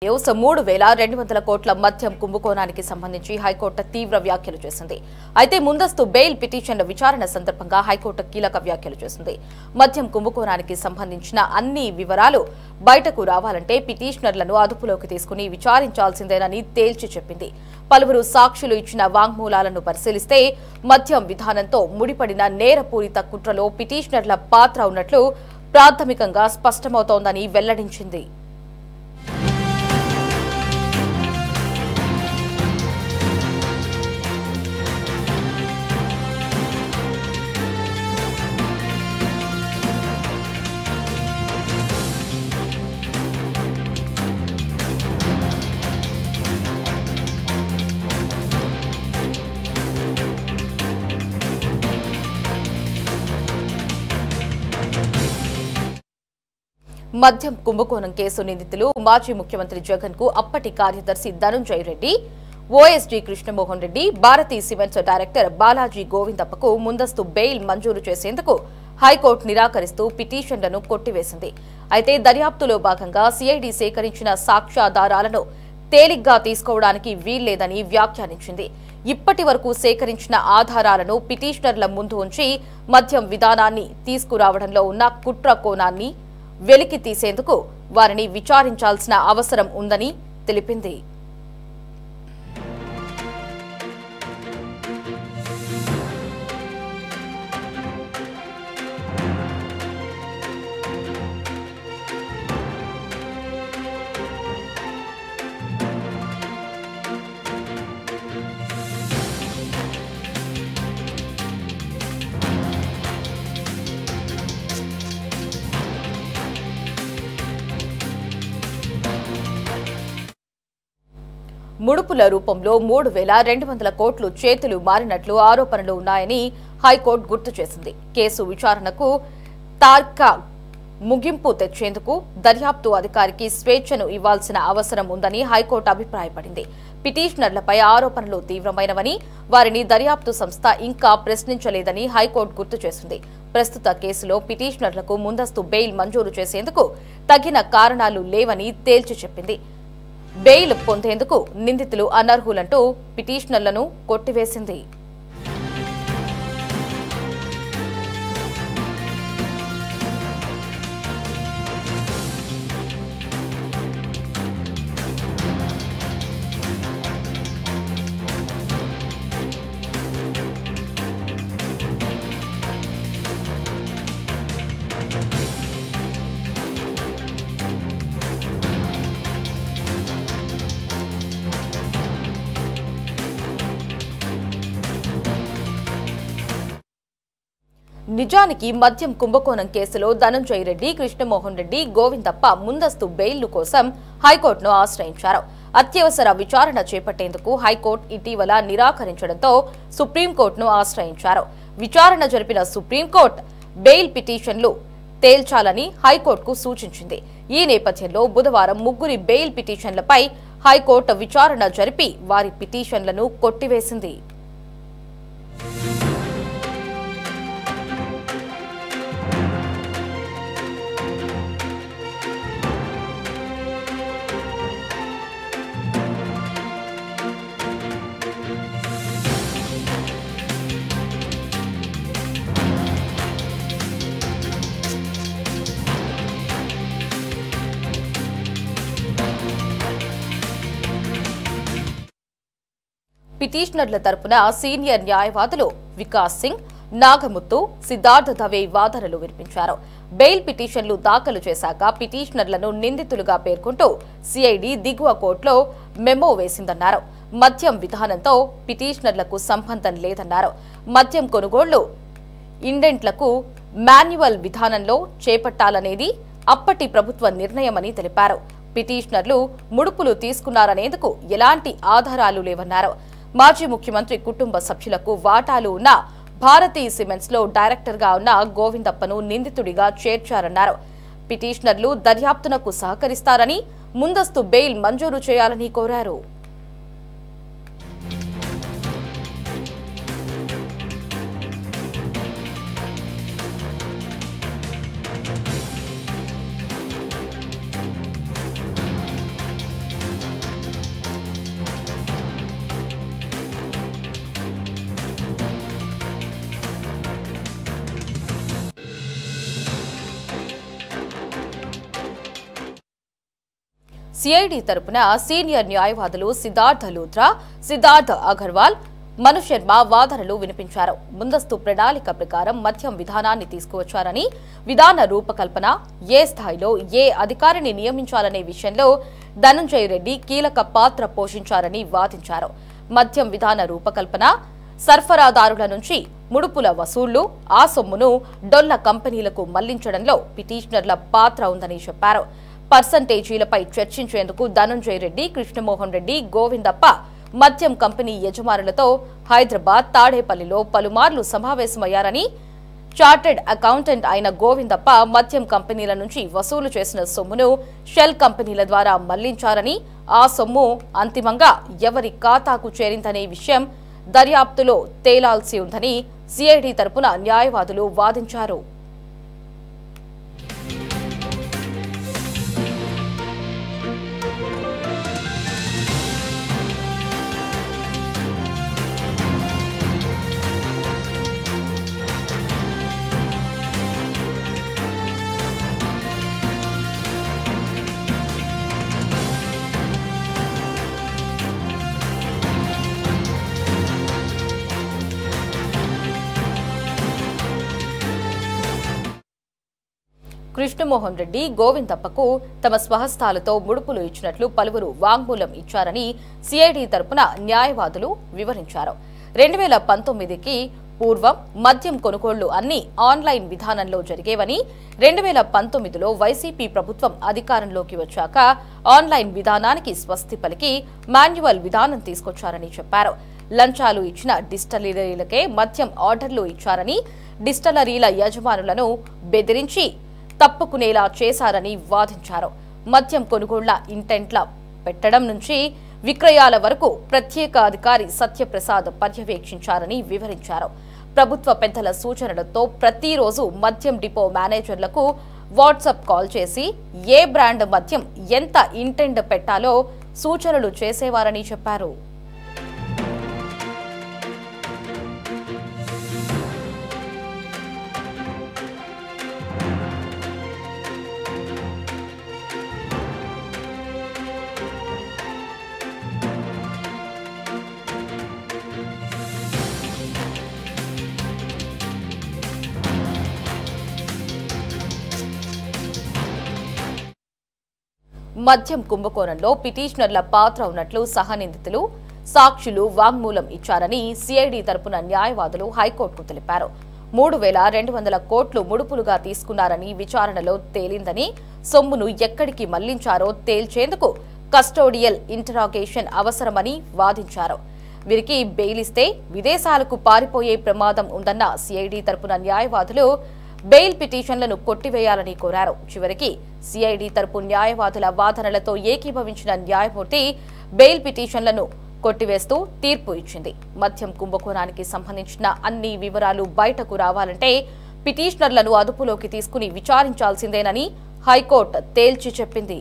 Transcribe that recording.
3,200 కోట్ల మద్యం కుంభకోణానికి సంబంధించి హైకోర్టు తీవ్ర వ్యాఖ్యలు చేసింది. అయితే ముందస్తు బెయిల్ పిటిషన్ల విచారణ సందర్భంగా హైకోర్టు కీలక వ్యాఖ్యలు చేసింది. మద్యం కుంభకోణానికి సంబంధించిన అన్ని వివరాలు బయటకు రావాలంటే పిటిషనర్లను అదుపులోకి తీసుకుని విచారించాల్సిందేనని తేల్చి చెప్పింది. పలువురు సాక్షులు ఇచ్చిన వాంగ్మూలాలను పరిశీలిస్తే మద్యం విధానంతో ముడిపడిన నేరపూరిత కుట్రలో పిటిషనర్ల పాత్ర ఉన్నట్లు ప్రాథమికంగా స్పష్టమవుతోందని వెల్లడించింది. మద్యం కుంభకోణం కేసు నిందితులు మాజీ ముఖ్యమంత్రి జగన్ కు అప్పటి కార్యదర్శి Dhananjaya Reddy, OSD Krishnamohan Reddy, Bharathi cements director Balaji గోవిందప్పకు ముందస్తు బెయిల్ మంజూరు చేసేందుకు హైకోర్టు నిరాకరిస్తూ పిటిషన్లను కొట్టివేసింది. అయితే దర్యాప్తులో భాగంగా సిఐడి సేకరించిన సాక్ష్యాధారాలను తేలిగ్గా తీసుకోవడానికి వీల్లేదని వ్యాఖ్యానించింది. ఇప్పటి వరకు సేకరించిన ఆధారాలను పిటిషనర్ల ముందు ఉంచి మద్యం విధానాన్ని తీసుకురావడంలో ఉన్న కుట్ర కోణాన్ని వెలికి తీసేందుకు వారిని విచారించాల్సిన అవసరం ఉందని తెలిపింది. ముడుపుల రూపంలో 3,200 కోట్లు చేతులు మారినట్లు ఆరోపణలు ఉన్నాయని హైకోర్టు గుర్తు చేసింది. కేసు విచారణకు తార్క ముగింపు తెచ్చేందుకు దర్యాప్తు అధికారికి స్వేచ్ఛను ఇవ్వాల్సిన అవసరం ఉందని హైకోర్టు అభిప్రాయపడింది. పిటిషనర్లపై ఆరోపణలు తీవ్రమైనవని, వారిని దర్యాప్తు సంస్థ ఇంకా ప్రశ్నించలేదని హైకోర్టు గుర్తు చేసింది. ప్రస్తుత కేసులో పిటిషనర్లకు ముందస్తు బెయిల్ మంజూరు చేసేందుకు తగిన కారణాలు లేవని తేల్చి చెప్పింది. బెయిల్ పొందేందుకు నిందితులు అనర్హులంటూ పిటిషనర్లను కొట్టివేసింది. నిజానికి మద్యం కుంభకోణం కేసులో ధనంజయ రెడ్డి, కృష్ణమోహన్ రెడ్డి, గోవిందప్ప ముందస్తు బెయిల్ కోసం హైకోర్టును ఆశ్రయించారు. అత్యవసర విచారణ చేపట్టేందుకు హైకోర్టు ఇటీవల నిరాకరించడంతో సుప్రీంకోర్టును ఆశ్రయించారు. విచారణ జరిపిన సుప్రీంకోర్టు బెయిల్ పిటిషన్లు తేల్చాలని హైకోర్టుకు సూచించింది. ఈ నేపథ్యంలో బుధవారం ముగ్గురి బెయిల్ పిటిషన్లపై హైకోర్టు విచారణ జరిపి వారి పిటిషన్లను కొట్టివేసింది. పిటిషనర్ల తరపున సీనియర్ న్యాయవాదులు వికాస్ సింగ్, నాగముత్తు, సిద్ధార్థ దవే వాదనలు వినిపించారు. బెయిల్ పిటిషన్లు దాఖలు చేశాక పిటిషనర్లను నిందితులుగా పేర్కొంటూ సిఐడి దిగువ కోర్టులో మెమో వేసిందన్నారు. మద్యం విధానంతో పిటిషనర్లకు సంబంధం లేదన్నారు. మద్యం కొనుగోళ్లు ఇండెంట్లకు మాన్యువల్ విధానంలో చేపట్టాలనేది అప్పటి ప్రభుత్వ నిర్ణయమని తెలిపారు. పిటిషనర్లు ముడుపులు తీసుకున్నారనేందుకు ఎలాంటి ఆధారాలు లేవన్నారు. మాజీ ముఖ్యమంత్రి కుటుంబ సభ్యులకు వాటాలు ఉన్న భారతీ సిమెంట్స్ లో డైరెక్టర్ గా ఉన్న గోవిందప్పను నిందితుడిగా చేర్చారన్నారు. పిటిషనర్లు దర్యాప్తునకు సహకరిస్తారని, ముందస్తు బెయిల్ మంజూరు చేయాలని కోరారు. సిఐడి తరపున సీనియర్ న్యాయవాదులు సిద్ధార్థ లూథ్రా, సిద్ధార్థ అగర్వాల్, మను శర్మ వాదనలు వినిపించారు. ముందస్తు ప్రణాళిక ప్రకారం మద్యం విధానాన్ని తీసుకువచ్చారని, విధాన రూపకల్పన, ఏ స్థాయిలో ఏ అధికారిని నియమించాలనే విషయంలో ధనంజయ రెడ్డి కీలక పాత్ర పోషించారని వాదించారు. మద్యం విధాన రూపకల్పన, సరఫరాదారుల నుంచి ముడుపుల వసూళ్లు, ఆ సొమ్మును డొల్ల కంపెనీలకు మళ్లించడంలో పిటిషనర్ల పాత్ర ఉందని చెప్పారు. పర్సంటేజీలపై చర్చించేందుకు ధనంజయ రెడ్డి, కృష్ణమోహన్ రెడ్డి, గోవిందప్ప మద్యం కంపెనీ యజమానులతో హైదరాబాద్, తాడేపల్లిలో పలుమార్లు సమావేశమయ్యారని, చార్టెడ్ అకౌంటెంట్ అయిన గోవిందప్ప మద్యం కంపెనీల నుంచి వసూలు చేసిన సొమ్మును షెల్ కంపెనీల ద్వారా మళ్లించారని, ఆ సొమ్ము అంతిమంగా ఎవరి ఖాతాకు చేరిందనే విషయం దర్యాప్తులో తేలాల్సి ఉందని సిఐడి తరపున న్యాయవాదులు వాదించారు. కృష్ణమోహన్ రెడ్డి, గోవిందప్పకు తమ స్వహస్తాలతో ముడుపులు ఇచ్చినట్లు పలువురు వాంగ్మూలం ఇచ్చారని సిఐడి తరపున న్యాయవాదులు వివరించారు. 2019కి పూర్వం మద్యం కొనుగోళ్లు అన్ని ఆన్లైన్ విధానంలో జరిగేవని, 2019లో వైసీపీ ప్రభుత్వం అధికారంలోకి వచ్చాక ఆన్లైన్ విధానానికి స్వస్తి పలికి మాన్యువల్ విధానం తీసుకొచ్చారని చెప్పారు. లంచాలు ఇచ్చిన డిస్టిలరీలకే మద్యం ఆర్డర్లు ఇచ్చారని, డిస్టిలరీల యజమానులను బెదిరించి తప్పుకునేలా చేశారని వాదించారు. మద్యం కొనుగోళ్ల ఇంటెంట్ల పెట్టడం నుంచి విక్రయాల వరకు ప్రత్యేక అధికారి సత్యప్రసాద్ పర్యవేక్షించారని వివరించారు. ప్రభుత్వ పెద్దల సూచనలతో ప్రతిరోజు మద్యం డిపో మేనేజర్లకు వాట్సాప్ కాల్ చేసి ఏ బ్రాండ్ మద్యం ఎంత ఇంటెంట్ పెట్టాలో సూచనలు చేసేవారని చెప్పారు. మద్యం కుంభకోణంలో పిటిషనర్ల పాత్ర ఉన్నట్లు సహనిందితులు, సాక్షులు వాంగ్మూలం ఇచ్చారని సిఐడి తరపున న్యాయవాదులు హైకోర్టుకు తెలిపారు. 3,200 కోట్లు ముడుపులుగా తీసుకున్నారని విచారణలో తేలిందని, సొమ్మును ఎక్కడికి మళ్లించారో తేల్చేందుకు కస్టోడియల్ ఇంటరాగేషన్ అవసరమని వాదించారు. వీరికి బెయిలిస్తే విదేశాలకు పారిపోయే ప్రమాదం ఉందన్న సిఐడి తరపున న్యాయవాదులు బెయిల్ పిటిషన్లను కొట్టివేయాలని కోరారు. చివరికి సిఐడి తరపు న్యాయవాదుల వాదనలతో ఏకీభవించిన న్యాయమూర్తి బెయిల్ పిటిషన్లను కొట్టివేస్తూ తీర్పు ఇచ్చింది. మద్యం కుంభకోణానికి సంబంధించిన అన్ని వివరాలు బయటకు రావాలంటే పిటిషనర్లను అదుపులోకి తీసుకుని విచారించాల్సిందేనని హైకోర్టు తేల్చి చెప్పింది.